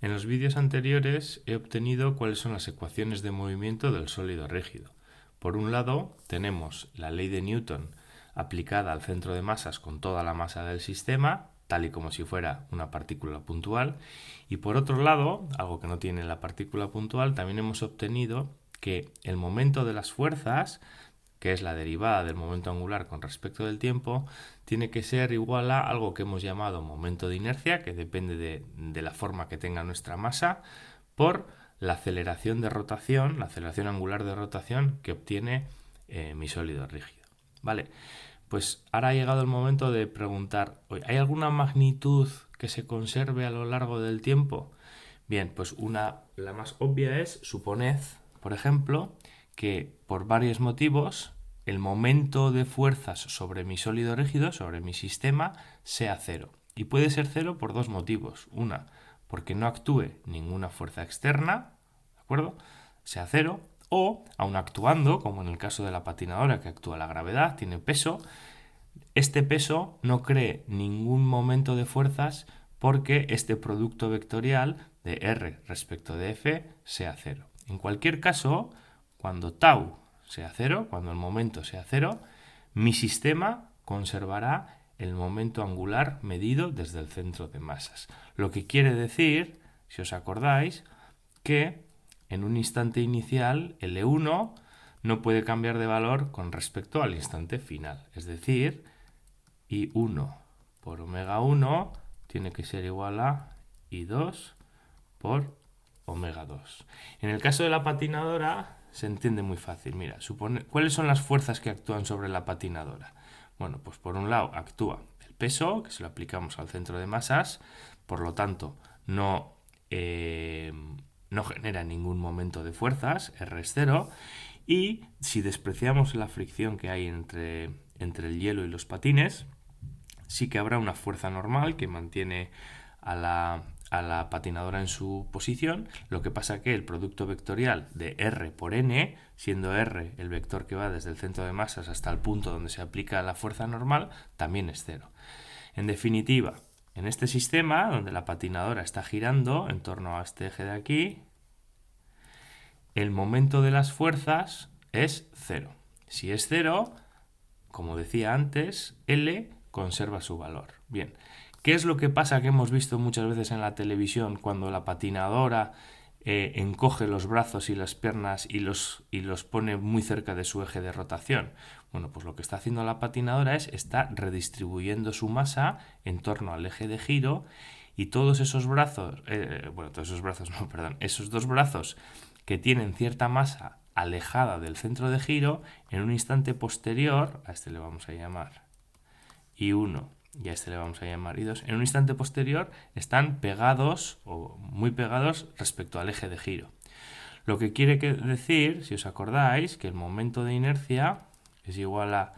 En los vídeos anteriores he obtenido cuáles son las ecuaciones de movimiento del sólido rígido. Por un lado, tenemos la ley de Newton aplicada al centro de masas con toda la masa del sistema, tal y como si fuera una partícula puntual. Y por otro lado, algo que no tiene la partícula puntual, también hemos obtenido que el momento de las fuerzas, que es la derivada del momento angular con respecto del tiempo, tiene que ser igual a algo que hemos llamado momento de inercia, que depende de la forma que tenga nuestra masa, por la aceleración de rotación, la aceleración angular de rotación que obtiene mi sólido rígido. Vale, pues ahora ha llegado el momento de preguntar, ¿hay alguna magnitud que se conserve a lo largo del tiempo? Bien, pues la más obvia es, suponed, por ejemplo, que por varios motivos el momento de fuerzas sobre mi sólido rígido, sobre mi sistema, sea cero. Y puede ser cero por dos motivos. Una, porque no actúe ninguna fuerza externa, ¿de acuerdo? Sea cero. O, aun actuando, como en el caso de la patinadora que actúa la gravedad, tiene peso, este peso no cree ningún momento de fuerzas porque este producto vectorial de R respecto de F sea cero. En cualquier caso, cuando tau sea cero, cuando el momento sea cero, mi sistema conservará el momento angular medido desde el centro de masas. Lo que quiere decir, si os acordáis, que en un instante inicial L1 no puede cambiar de valor con respecto al instante final. Es decir, I1 por omega 1 tiene que ser igual a I2 por omega 2. En el caso de la patinadora se entiende muy fácil. Mira, ¿cuáles son las fuerzas que actúan sobre la patinadora? Bueno, pues por un lado actúa el peso, que se lo aplicamos al centro de masas, por lo tanto no genera ningún momento de fuerzas, R es cero, y si despreciamos la fricción que hay entre el hielo y los patines, sí que habrá una fuerza normal que mantiene a la patinadora en su posición. Lo que pasa que el producto vectorial de R por N, siendo R el vector que va desde el centro de masas hasta el punto donde se aplica la fuerza normal, también es cero. En definitiva, en este sistema, donde la patinadora está girando en torno a este eje de aquí, el momento de las fuerzas es cero. Si es cero, como decía antes, L conserva su valor. Bien, ¿qué es lo que pasa que hemos visto muchas veces en la televisión cuando la patinadora encoge los brazos y las piernas y los pone muy cerca de su eje de rotación? Bueno, pues lo que está haciendo la patinadora está redistribuyendo su masa en torno al eje de giro, y todos esos brazos, esos dos brazos que tienen cierta masa alejada del centro de giro, en un instante posterior, a este le vamos a llamar I1 y a este le vamos a llamar I2, en un instante posterior están pegados o muy pegados respecto al eje de giro. Lo que quiere decir, si os acordáis, que el momento de inercia es igual a,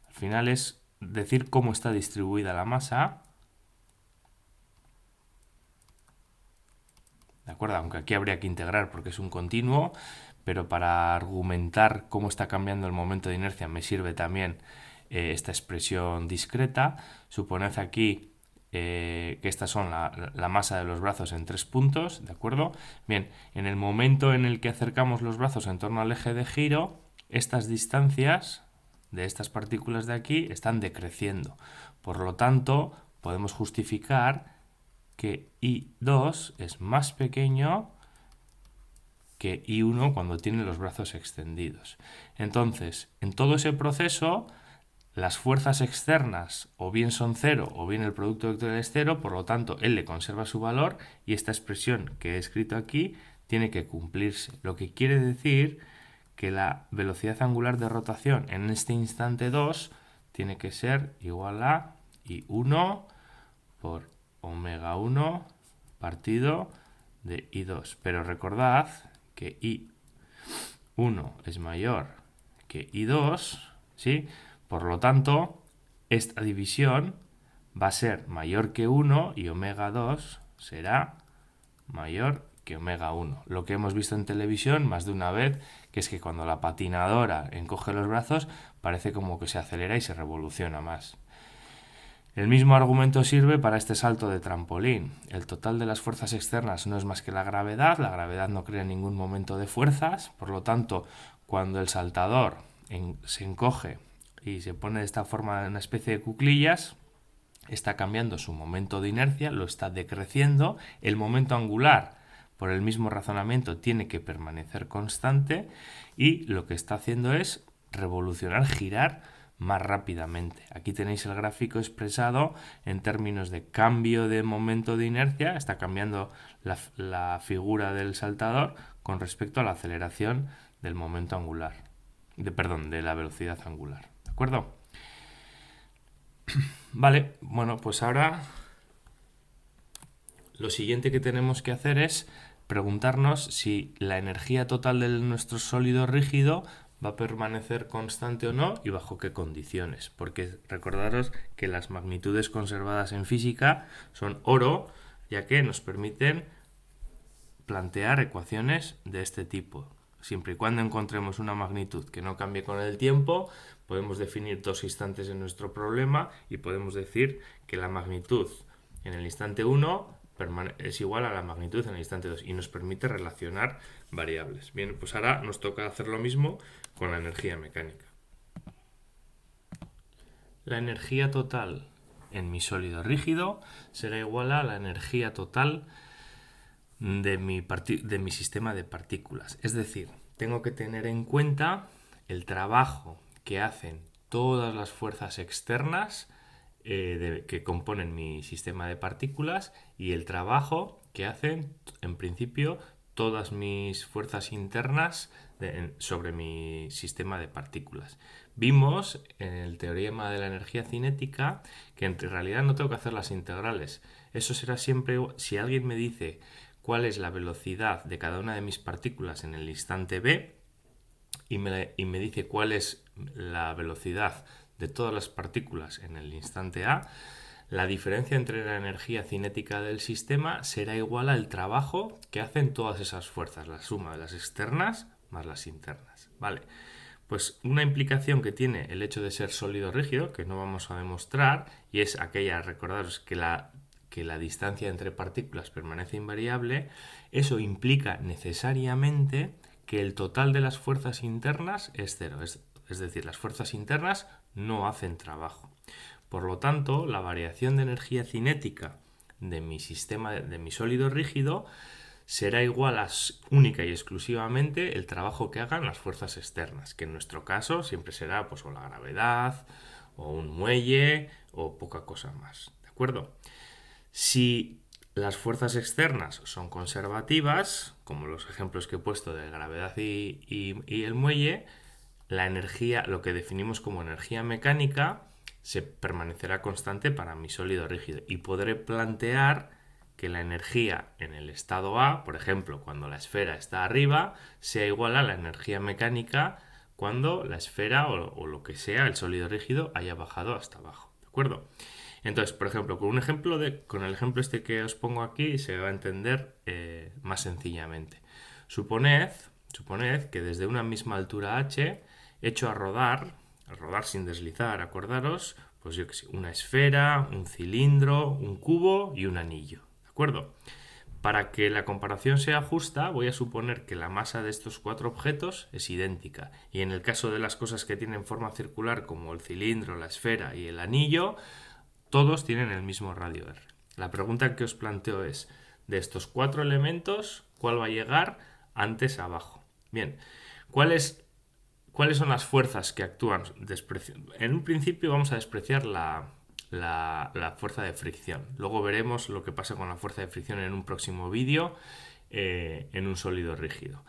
al final es decir cómo está distribuida la masa, ¿de acuerdo? Aunque aquí habría que integrar porque es un continuo, pero para argumentar cómo está cambiando el momento de inercia me sirve también esta expresión discreta. Suponed aquí que estas son la masa de los brazos en 3 puntos, ¿de acuerdo? Bien, en el momento en el que acercamos los brazos en torno al eje de giro, estas distancias de estas partículas de aquí están decreciendo. Por lo tanto, podemos justificar que I2 es más pequeño que I1 cuando tiene los brazos extendidos. Entonces, en todo ese proceso, las fuerzas externas o bien son cero o bien el producto vectorial es cero, por lo tanto L conserva su valor y esta expresión que he escrito aquí tiene que cumplirse. Lo que quiere decir que la velocidad angular de rotación en este instante 2 tiene que ser igual a I1 por omega 1 partido de I2. Pero recordad que I1 es mayor que I2, ¿sí? Por lo tanto, esta división va a ser mayor que 1 y omega 2 será mayor que omega 1. Lo que hemos visto en televisión más de una vez, que es que cuando la patinadora encoge los brazos, parece como que se acelera y se revoluciona más. El mismo argumento sirve para este salto de trampolín. El total de las fuerzas externas no es más que la gravedad no crea ningún momento de fuerzas, por lo tanto, cuando el saltador se encoge y se pone de esta forma en una especie de cuclillas, está cambiando su momento de inercia, lo está decreciendo, el momento angular, por el mismo razonamiento, tiene que permanecer constante y lo que está haciendo es revolucionar, girar más rápidamente. Aquí tenéis el gráfico expresado en términos de cambio de momento de inercia, está cambiando la figura del saltador con respecto a la aceleración del momento angular, de la velocidad angular. ¿De acuerdo? Vale, bueno, pues ahora lo siguiente que tenemos que hacer es preguntarnos si la energía total de nuestro sólido rígido va a permanecer constante o no y bajo qué condiciones. Porque recordaros que las magnitudes conservadas en física son oro, ya que nos permiten plantear ecuaciones de este tipo. Siempre y cuando encontremos una magnitud que no cambie con el tiempo, podemos definir dos instantes en nuestro problema y podemos decir que la magnitud en el instante 1 es igual a la magnitud en el instante 2 y nos permite relacionar variables. Bien, pues ahora nos toca hacer lo mismo con la energía mecánica. La energía total en mi sólido rígido será igual a la energía total de mi sistema de partículas. Es decir, tengo que tener en cuenta el trabajo que hacen todas las fuerzas externas que componen mi sistema de partículas y el trabajo que hacen, en principio, todas mis fuerzas internas sobre mi sistema de partículas. Vimos en el teorema de la energía cinética que en realidad no tengo que hacer las integrales. Eso será siempre, si alguien me dice cuál es la velocidad de cada una de mis partículas en el instante B y me dice cuál es la velocidad de todas las partículas en el instante A, la diferencia entre la energía cinética del sistema será igual al trabajo que hacen todas esas fuerzas, la suma de las externas más las internas. Vale, pues una implicación que tiene el hecho de ser sólido rígido, que no vamos a demostrar, y es aquella, recordaros que la distancia entre partículas permanece invariable, eso implica necesariamente que el total de las fuerzas internas es cero, es decir, las fuerzas internas no hacen trabajo. Por lo tanto, la variación de energía cinética de mi sistema, de mi sólido rígido, será igual a única y exclusivamente el trabajo que hagan las fuerzas externas, que en nuestro caso siempre será pues o la gravedad, o un muelle, o poca cosa más. ¿De acuerdo? Si las fuerzas externas son conservativas, como los ejemplos que he puesto de gravedad y el muelle, la energía, lo que definimos como energía mecánica, se permanecerá constante para mi sólido rígido y podré plantear que la energía en el estado A, por ejemplo, cuando la esfera está arriba, sea igual a la energía mecánica cuando la esfera o lo que sea, el sólido rígido, haya bajado hasta abajo. ¿De acuerdo? Entonces, por ejemplo, con el ejemplo este que os pongo aquí se va a entender más sencillamente. Suponed que desde una misma altura h hecho a rodar sin deslizar, acordaros, pues yo que sé, una esfera, un cilindro, un cubo y un anillo, ¿de acuerdo? Para que la comparación sea justa, voy a suponer que la masa de estos cuatro objetos es idéntica. Y en el caso de las cosas que tienen forma circular, como el cilindro, la esfera y el anillo, todos tienen el mismo radio R. La pregunta que os planteo es, de estos cuatro elementos, ¿cuál va a llegar antes abajo? Bien, ¿cuáles son las fuerzas que actúan? En un principio vamos a despreciar la fuerza de fricción. Luego veremos lo que pasa con la fuerza de fricción en un próximo vídeo en un sólido rígido.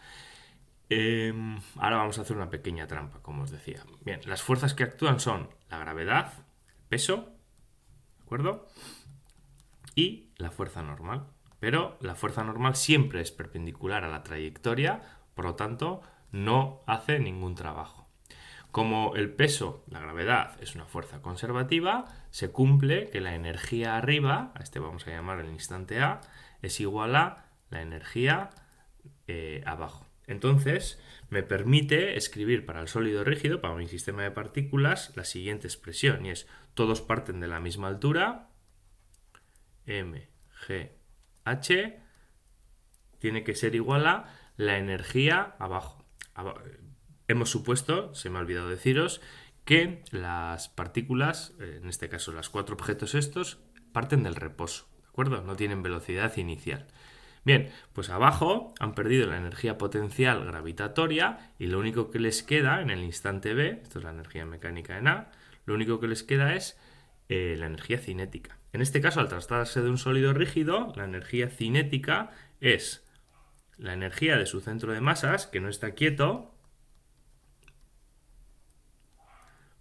Ahora vamos a hacer una pequeña trampa, como os decía. Bien, las fuerzas que actúan son la gravedad, peso, ¿de acuerdo? Y la fuerza normal. Pero la fuerza normal siempre es perpendicular a la trayectoria, por lo tanto, no hace ningún trabajo. Como el peso, la gravedad, es una fuerza conservativa, se cumple que la energía arriba, a este vamos a llamar el instante A, es igual a la energía abajo. Entonces, me permite escribir para el sólido rígido, para mi sistema de partículas, la siguiente expresión, y es: todos parten de la misma altura, m, g, h, tiene que ser igual a la energía abajo. Hemos supuesto, se me ha olvidado deciros, que las partículas, en este caso los 4 objetos estos, parten del reposo, ¿de acuerdo? No tienen velocidad inicial. Bien, pues abajo han perdido la energía potencial gravitatoria y lo único que les queda en el instante B, esto es la energía mecánica en A, lo único que les queda es la energía cinética. En este caso, al tratarse de un sólido rígido, la energía cinética es la energía de su centro de masas, que no está quieto,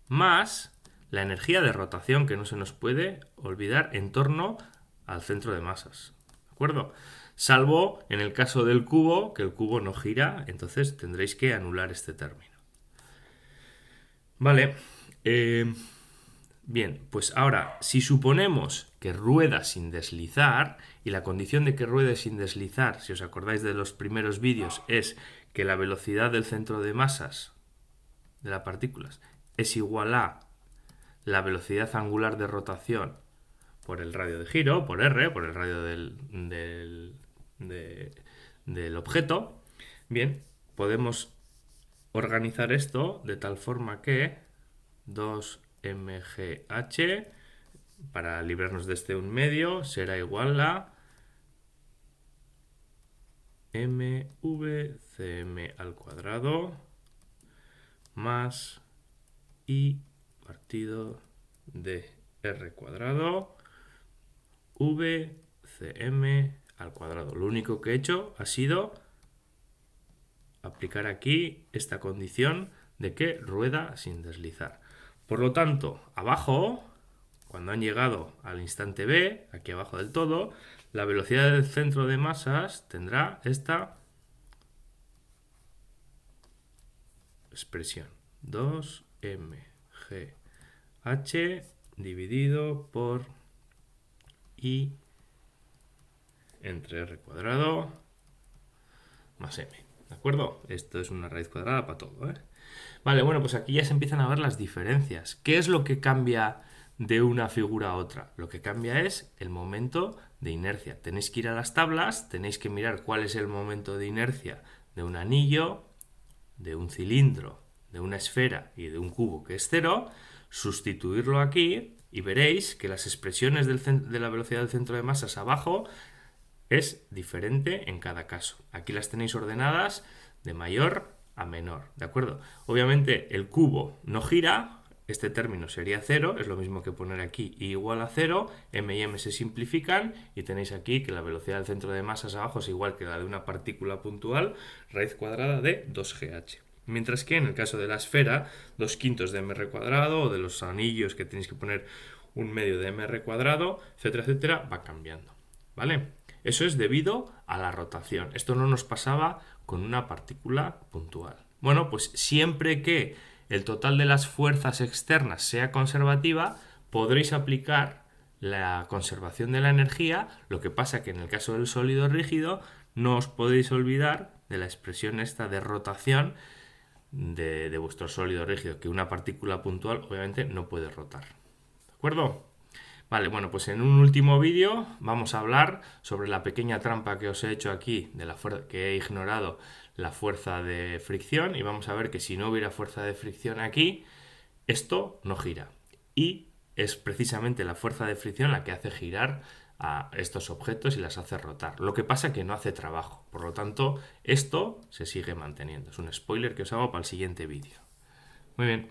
más la energía de rotación, que no se nos puede olvidar, en torno al centro de masas. ¿De acuerdo? Salvo en el caso del cubo, que el cubo no gira, entonces tendréis que anular este término. Vale. Bien, pues ahora, si suponemos que rueda sin deslizar, y la condición de que ruede sin deslizar, si os acordáis de los primeros vídeos, es que la velocidad del centro de masas de las partículas es igual a la velocidad angular de rotación por el radio de giro, por R, por el radio del objeto. Bien, podemos organizar esto de tal forma que 2mgh, para librarnos de este 1/2, será igual a mvcm al cuadrado más I partido de R cuadrado vcm al cuadrado. Lo único que he hecho ha sido aplicar aquí esta condición de que rueda sin deslizar. Por lo tanto, abajo, cuando han llegado al instante B, aquí abajo del todo, la velocidad del centro de masas tendrá esta expresión: 2mgh dividido por I entre R cuadrado más M. ¿De acuerdo? Esto es una raíz cuadrada para todo, ¿eh? Vale, bueno, pues aquí ya se empiezan a ver las diferencias. ¿Qué es lo que cambia de una figura a otra? Lo que cambia es el momento de inercia. Tenéis que ir a las tablas, tenéis que mirar cuál es el momento de inercia de un anillo, de un cilindro, de una esfera y de un cubo, que es 0, sustituirlo aquí y veréis que las expresiones de la velocidad del centro de masas abajo es diferente en cada caso. Aquí las tenéis ordenadas de mayor a menor, ¿de acuerdo? Obviamente el cubo no gira, este término sería 0, es lo mismo que poner aquí I igual a 0, m y m se simplifican y tenéis aquí que la velocidad del centro de masas abajo es igual que la de una partícula puntual, raíz cuadrada de 2gh. Mientras que en el caso de la esfera, 2/5 de mr cuadrado, o de los anillos que tenéis que poner 1/2 de mr cuadrado, etcétera, etcétera, va cambiando, ¿vale? Eso es debido a la rotación. Esto no nos pasaba con una partícula puntual. Bueno, pues siempre que el total de las fuerzas externas sea conservativa, podréis aplicar la conservación de la energía. Lo que pasa que en el caso del sólido rígido no os podéis olvidar de la expresión esta de rotación de vuestro sólido rígido, que una partícula puntual obviamente no puede rotar. ¿De acuerdo? Vale, bueno, pues en un último vídeo vamos a hablar sobre la pequeña trampa que os he hecho aquí, que he ignorado la fuerza de fricción, y vamos a ver que si no hubiera fuerza de fricción aquí, esto no gira. Y es precisamente la fuerza de fricción la que hace girar a estos objetos y las hace rotar. Lo que pasa es que no hace trabajo. Por lo tanto, esto se sigue manteniendo. Es un spoiler que os hago para el siguiente vídeo. Muy bien.